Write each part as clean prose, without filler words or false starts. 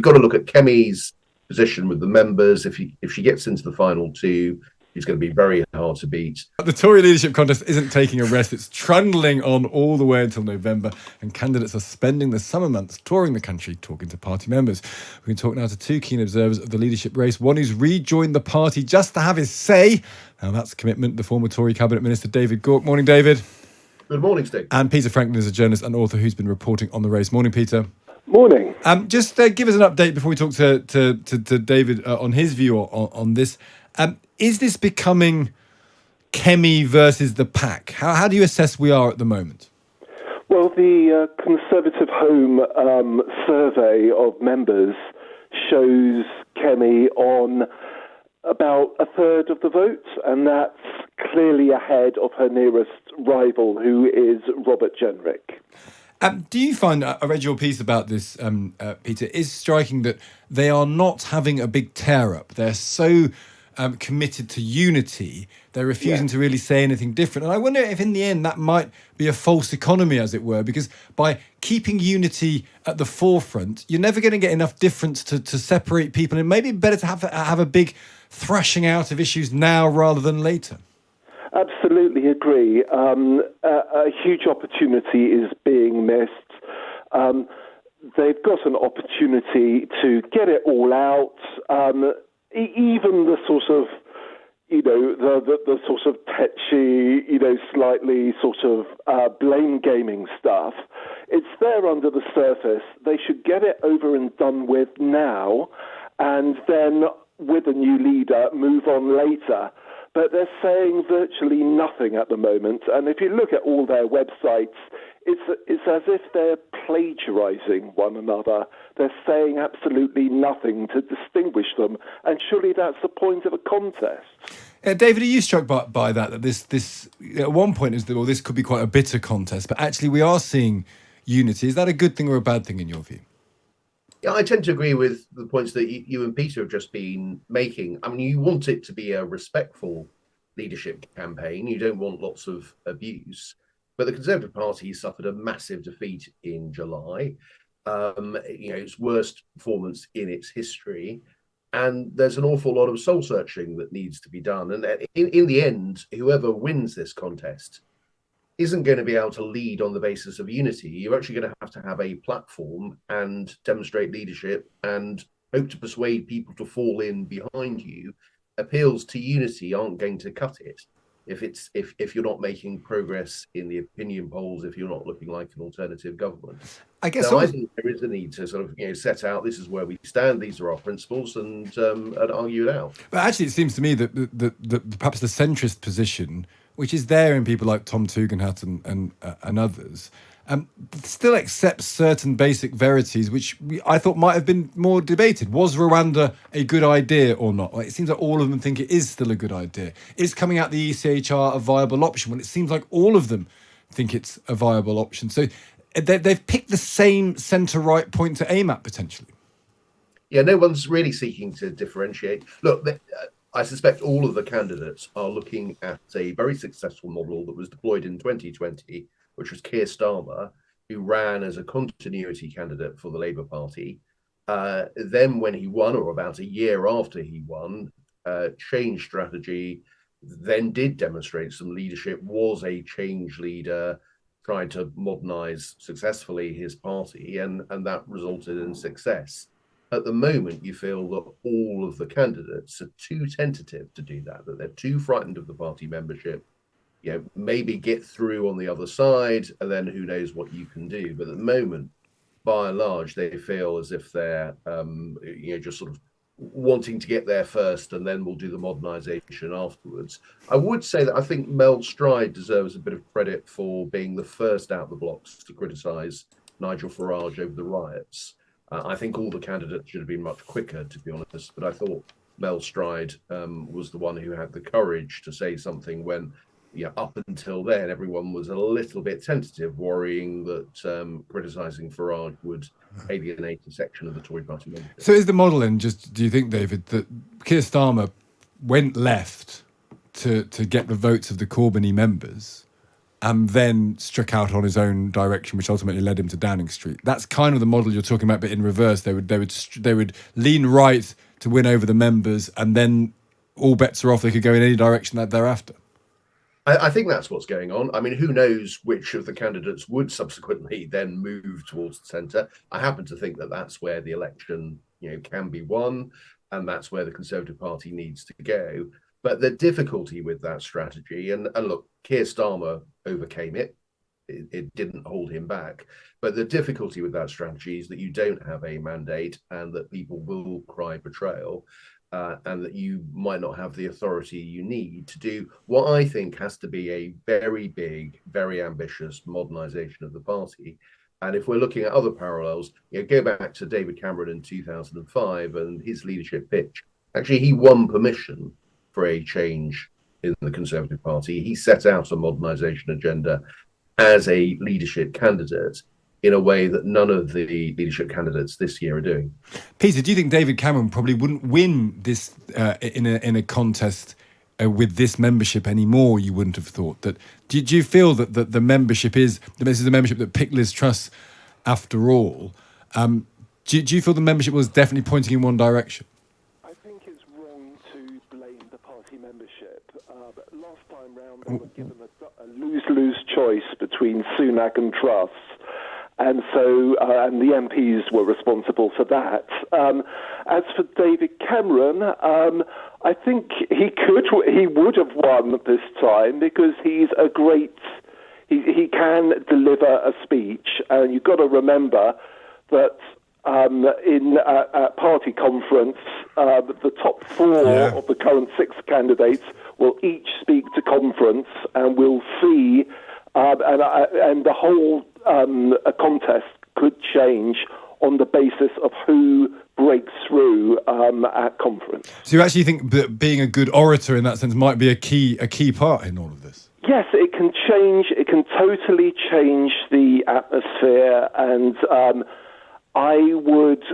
got to look at Kemi's position with the members. If she gets into the final two, it's going to be very hard to beat. The Tory leadership contest isn't taking a rest. It's trundling on all the way until November, and candidates are spending the summer months touring the country, talking to party members. We can talk now to two keen observers of the leadership race. One who's rejoined the party just to have his say. Now that's commitment. The former Tory Cabinet Minister, David Gauke. Morning, David. Good morning, Steve. And Peter Franklin is a journalist and author who's been reporting on the race. Morning, Peter. Morning. Just give us an update before we talk to David on his view on this. Is this becoming Kemi versus the pack? How do you assess we are at the moment? Well, the Conservative Home survey of members shows Kemi on about a third of the vote, and that's clearly ahead of her nearest rival, who is Robert Jenrick. Do you find, I read your piece about this, Peter, is striking that they are not having a big tear-up. They're so committed to unity, they're refusing to really say anything different. And I wonder if in the end that might be a false economy, as it were, because by keeping unity at the forefront, you're never going to get enough difference to separate people. And maybe better to have a big thrashing out of issues now rather than later. Absolutely agree. A huge opportunity is being missed. They've got an opportunity to get it all out. Even the sort of, the sort of tetchy, slightly sort of blame gaming stuff, it's there under the surface. They should get it over and done with now, and then with a new leader, move on later. But they're saying virtually nothing at the moment. And if you look at all their websites, it's as if they're plagiarizing one another. They're saying absolutely nothing to distinguish them. And surely that's the point of a contest. David, are you struck by that this at one point is that, well, this could be quite a bitter contest, but actually we are seeing unity. Is that a good thing or a bad thing in your view? Yeah, I tend to agree with the points that you and Peter have just been making. I mean, you want it to be a respectful leadership campaign. You don't want lots of abuse. But the Conservative Party suffered a massive defeat in July, its worst performance in its history. And there's an awful lot of soul searching that needs to be done. And in the end, whoever wins this contest isn't going to be able to lead on the basis of unity. You're actually going to have a platform and demonstrate leadership and hope to persuade people to fall in behind you. Appeals to unity aren't going to cut it if you're not making progress in the opinion polls, if you're not looking like an alternative government. I guess I think there is a need to sort of set out, this is where we stand, these are our principles, and argue it out. But actually, it seems to me that perhaps the centrist position, which is there in people like Tom Tugendhat and others, still accepts certain basic verities, which I thought might have been more debated. Was Rwanda a good idea or not? It seems like all of them think it is still a good idea. Is coming out the ECHR a viable option? Well, it seems like all of them think it's a viable option. So they've picked the same centre-right point to aim at, potentially. Yeah, no one's really seeking to differentiate. Look, I suspect all of the candidates are looking at a very successful model that was deployed in 2020, which was Keir Starmer, who ran as a continuity candidate for the Labour Party. Then when he won, or about a year after he won, changed strategy, then did demonstrate some leadership, was a change leader, tried to modernise successfully his party, and that resulted in success. At the moment, you feel that all of the candidates are too tentative to do that they're too frightened of the party membership. Maybe get through on the other side, and then who knows what you can do. But at the moment, by and large, they feel as if they're, just sort of wanting to get there first, and then we'll do the modernisation afterwards. I would say that I think Mel Stride deserves a bit of credit for being the first out the blocks to criticise Nigel Farage over the riots. I think all the candidates should have been much quicker, to be honest. But I thought Mel Stride was the one who had the courage to say something when, up until then, everyone was a little bit tentative, worrying that criticising Farage would alienate a section of the Tory party membership. So is the model then, do you think, David, that Keir Starmer went left to get the votes of the Corbynite members, and then struck out on his own direction, which ultimately led him to Downing Street. That's kind of the model you're talking about, but in reverse. They would lean right to win over the members, and then all bets are off. They could go in any direction thereafter. I think that's what's going on. I mean, who knows which of the candidates would subsequently then move towards the centre. I happen to think that that's where the election, can be won, and that's where the Conservative Party needs to go. But the difficulty with that strategy, and look, Keir Starmer overcame it. It didn't hold him back. But the difficulty with that strategy is that you don't have a mandate and that people will cry betrayal. And that you might not have the authority you need to do what I think has to be a very big, very ambitious modernisation of the party. And if we're looking at other parallels, go back to David Cameron in 2005 and his leadership pitch. Actually, he won permission for a change in the Conservative Party. He set out a modernisation agenda as a leadership candidate in a way that none of the leadership candidates this year are doing. Peter, do you think David Cameron probably wouldn't win this in a contest with this membership anymore? You wouldn't have thought that. Do you feel that the membership this is a membership that picked Liz Truss after all? Do you feel the membership was definitely pointing in one direction? I think it's wrong to blame the party membership. But last time round, they were given a lose-lose choice between Sunak and Truss. And so, and the MPs were responsible for that. As for David Cameron, I think he would have won this time because he's he can deliver a speech. And you've got to remember that in a party conference, the top four of the current 6 candidates will each speak to conference, and we'll see. And the whole contest could change on the basis of who breaks through at conference. So you actually think that being a good orator in that sense might be a key part in all of this? Yes, it can change. It can totally change the atmosphere. And I would,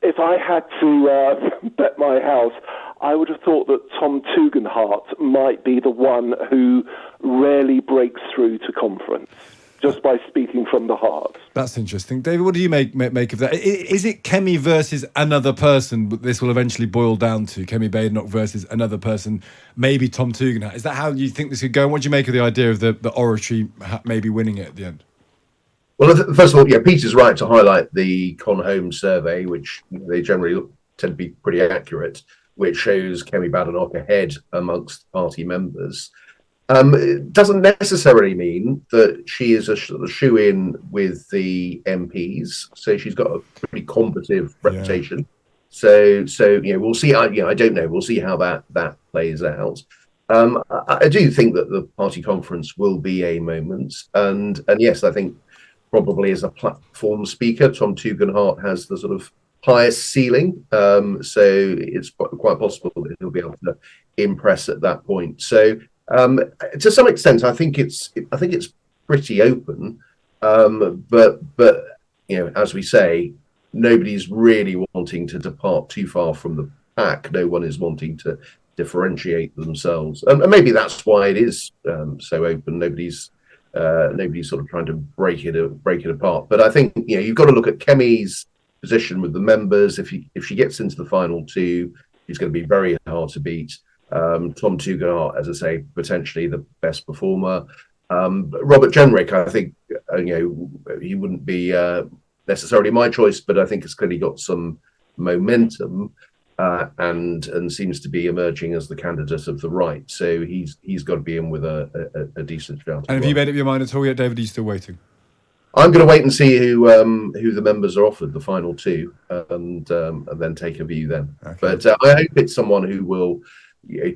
if I had to bet my house, I would have thought that Tom Tugendhat might be the one who rarely breaks through to conference, just by speaking from the heart. That's interesting. David, what do you make of that? Is it Kemi versus another person, but this will eventually boil down to Kemi Badenoch versus another person, maybe Tom Tugendhat? Is that how you think this could go? And what do you make of the idea of the oratory maybe winning it at the end? Well, first of all, Peter's right to highlight the Con Home survey, which they generally tend to be pretty accurate, which shows Kemi Badenoch ahead amongst party members. It doesn't necessarily mean that she is a sort of shoe-in with the MPs. So she's got a pretty combative reputation. So we'll see. I don't know. We'll see how that plays out. I do think that the party conference will be a moment, and yes, I think probably as a platform speaker, Tom Tugendhat has the sort of highest ceiling. So it's quite possible that he'll be able to impress at that point. So. To some extent, I think it's pretty open, but as we say, nobody's really wanting to depart too far from the pack. No one is wanting to differentiate themselves, and maybe that's why it is so open. Nobody's sort of trying to break it apart. But I think you've got to look at Kemi's position with the members. If she gets into the final 2, she's going to be very hard to beat. Tom Tugendhat, as I say, potentially the best performer. Robert Jenrick, I think, he wouldn't be necessarily my choice, but I think has clearly got some momentum and seems to be emerging as the candidate of the right. So he's got to be in with a decent shout. And have you made up your mind at all yet, David? Are you still waiting? I'm going to wait and see who the members are offered the final 2, and then take a view then. Okay. But I hope it's someone who will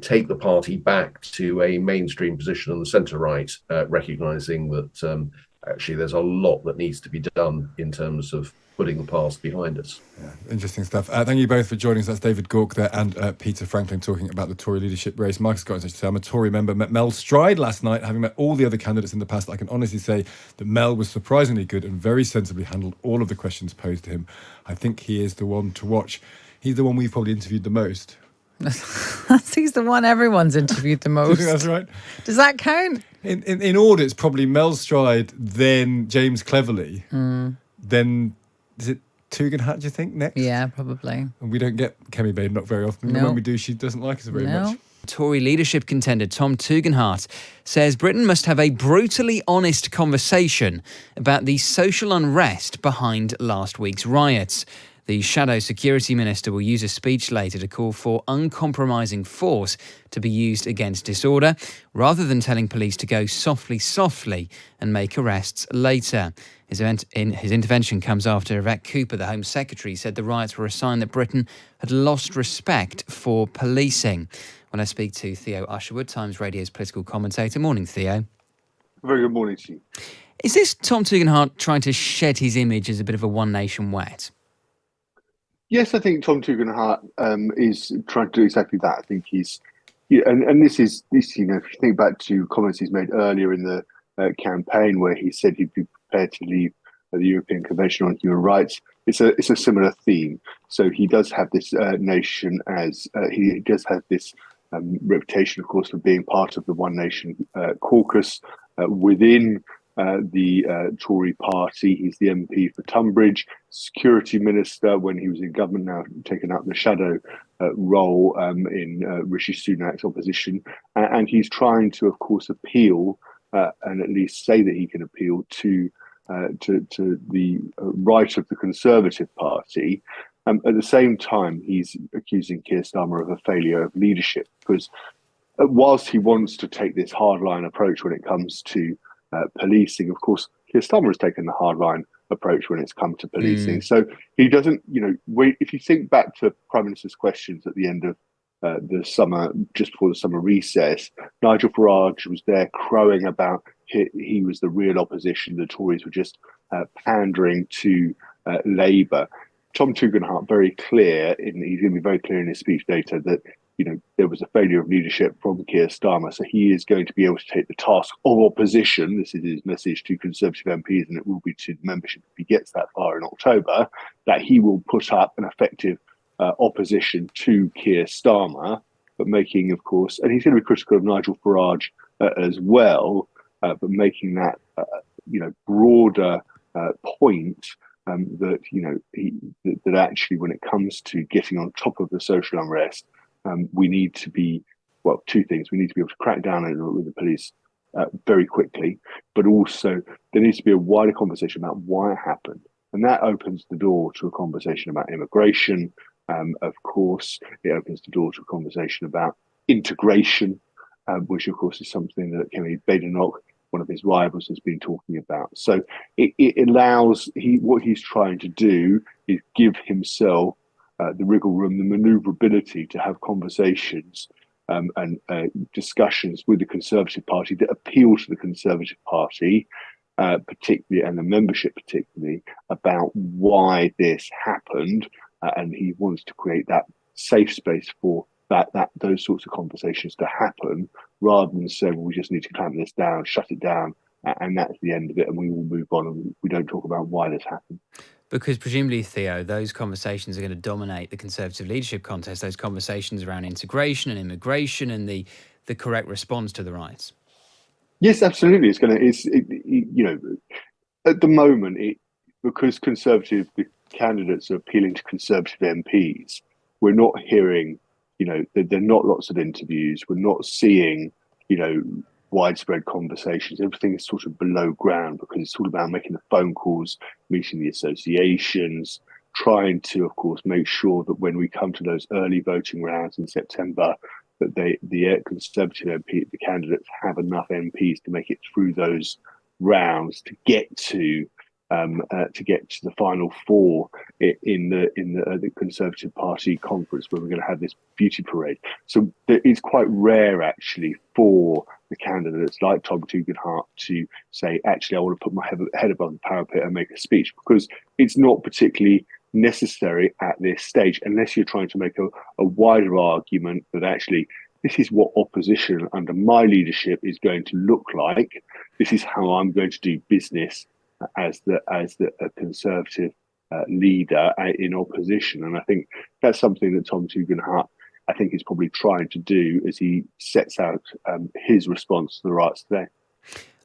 take the party back to a mainstream position on the centre-right, recognising that actually there's a lot that needs to be done in terms of putting the past behind us. Yeah, interesting stuff. Thank you both for joining us. That's David Gauke there and Peter Franklin talking about the Tory leadership race. Mike's got in touch to say, I'm a Tory member, met Mel Stride last night, having met all the other candidates in the past. I can honestly say that Mel was surprisingly good and very sensibly handled all of the questions posed to him. I think he is the one to watch. He's the one we've probably interviewed the most. He's the one everyone's interviewed the most. That's right. Does that count? In order, it's probably Mel Stride, then James Cleverly, then is it Tugendhat, do you think, next? Yeah, probably. And we don't get Kemi Badenoch very often. No. And when we do, she doesn't like us very much. Tory leadership contender Tom Tugendhat says Britain must have a brutally honest conversation about the social unrest behind last week's riots. The shadow security minister will use a speech later to call for uncompromising force to be used against disorder, rather than telling police to go softly and make arrests later. His intervention comes after Yvette Cooper, the Home Secretary, said the riots were a sign that Britain had lost respect for policing. When I speak to Theo Usherwood, Times Radio's political commentator. Morning, Theo. Very good morning to you. Is this Tom Tugendhat trying to shed his image as a bit of a one nation wet? Yes, I think Tom Tugendhat is trying to do exactly that. I think and this, if you think back to comments he's made earlier in the campaign, where he said he'd be prepared to leave the European Convention on Human Rights, it's a similar theme. So he does have this nation as he does have this reputation, of course, for being part of the One Nation caucus within the Tory party. He's the MP for Tunbridge, security minister when he was in government, now taken up the shadow role in Rishi Sunak's opposition. And he's trying to, of course, appeal and at least say that he can appeal to the right of the Conservative Party. At the same time, he's accusing Keir Starmer of a failure of leadership, because whilst he wants to take this hardline approach when it comes to policing, of course, Keir Starmer has taken the hardline approach when it's come to policing. So he doesn't, if you think back to Prime Minister's questions at the end of the summer, just before the summer recess, Nigel Farage was there crowing about he was the real opposition. The Tories were just pandering to Labour. Tom Tugendhat he's going to be very clear in his speech later that there was a failure of leadership from Keir Starmer, so he is going to be able to take the task of opposition. This is his message to Conservative MPs, and it will be to the membership if he gets that far in October, that he will put up an effective opposition to Keir Starmer, but making, of course, and he's going to be critical of Nigel Farage as well, but making that broader point. That actually, when it comes to getting on top of the social unrest, we need to be, two things. We need to be able to crack down with the police very quickly, but also there needs to be a wider conversation about why it happened. And that opens the door to a conversation about immigration. Of course, it opens the door to a conversation about integration, which, of course, is something that Kemi Badenoch, one of his rivals, has been talking about. So it allows, what he's trying to do is give himself the wriggle room, the manoeuvrability to have conversations and discussions with the Conservative Party that appeal to the Conservative Party, particularly, and the membership particularly, about why this happened. And he wants to create that safe space for those sorts of conversations to happen, rather than say, well, we just need to clamp this down, shut it down, and that's the end of it, and we will move on, and we don't talk about why this happened. Because presumably, Theo, those conversations are going to dominate the Conservative leadership contest, those conversations around integration and immigration and the correct response to the riots. Yes, absolutely. At the moment, because Conservative candidates are appealing to Conservative MPs, we're not hearing, there are not lots of interviews. We're not seeing, widespread conversations. Everything is sort of below ground, because it's all about making the phone calls, meeting the associations, trying to, of course, make sure that when we come to those early voting rounds in September, that the Conservative MP, the candidates, have enough MPs to make it through those rounds to get to the final four in the Conservative Party conference, where we're going to have this beauty parade. So it's quite rare, actually, for the candidates like Tom Tugendhat to say, actually, I want to put my head above the parapet and make a speech, because it's not particularly necessary at this stage, unless you're trying to make a wider argument that actually this is what opposition under my leadership is going to look like. This is how I'm going to do business as a Conservative leader in opposition. And I think that's something that Tom Tugendhat I think is probably trying to do as he sets out his response to the riots today.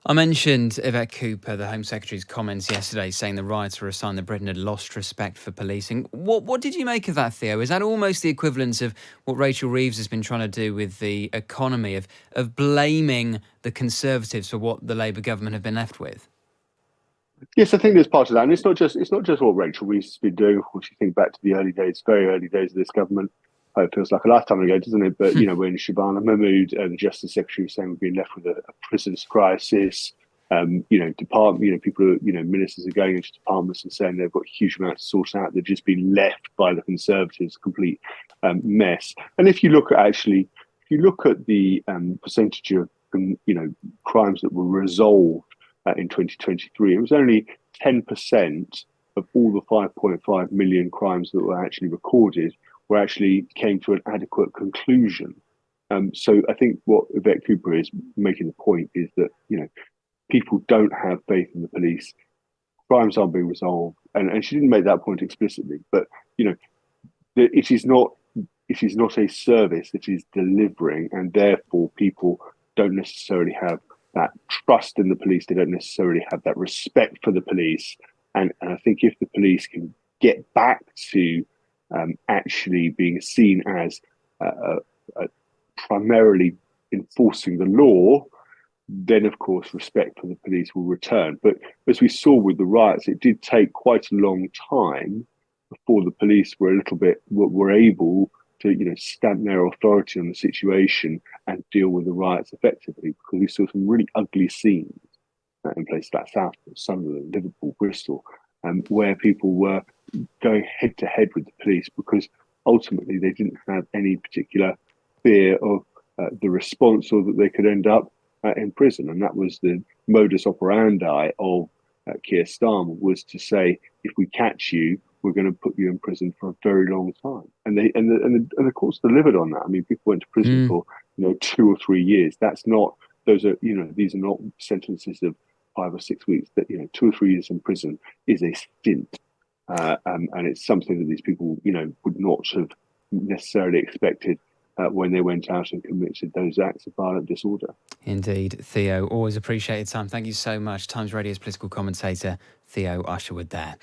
I mentioned Yvette Cooper, the Home Secretary's comments yesterday, saying the riots were a sign that Britain had lost respect for policing. What did you make of that, Theo? Is that almost the equivalent of what Rachel Reeves has been trying to do with the economy, of blaming the Conservatives for what the Labour government have been left with? Yes, I think there's part of that, and it's not just what Rachel Reeves has been doing. Of course, you think back to the early days, very early days of this government. It feels like a lifetime ago, doesn't it? But when Shabana Mahmood, the Justice Secretary, was saying we've been left with a prisoners crisis. People, ministers are going into departments and saying they've got huge amounts to sort out. They've just been left by the Conservatives, complete mess. And if you look at the percentage of crimes that were resolved in 2023, it was only 10% of all the 5.5 million crimes that were actually recorded came to an adequate conclusion. So I think what Yvette Cooper is making the point is that people don't have faith in the police. Crimes aren't being resolved, and she didn't make that point explicitly. But it is not a service that is delivering, and therefore people don't necessarily have that trust in the police. They don't necessarily have that respect for the police. And I think if the police can get back to actually being seen as primarily enforcing the law, then of course respect for the police will return. But as we saw with the riots, it did take quite a long time before the police were able to stamp their authority on the situation and deal with the riots effectively, because we saw some really ugly scenes in places like Southport, Sunderland, Liverpool, Bristol, where people were going head to head with the police because ultimately they didn't have any particular fear of the response, or that they could end up in prison. And that was the modus operandi of Keir Starmer, was to say, if we catch you, we're going to put you in prison for a very long time. And the courts delivered on that. I mean, people went to prison for 2 or 3 years. These are not sentences of 5 or 6 weeks. That 2 or 3 years in prison is a stint, and it's something that these people would not have necessarily expected when they went out and committed those acts of violent disorder. Indeed, Theo, always appreciate your time. Thank you so much. Times Radio's political commentator, Theo Usherwood there.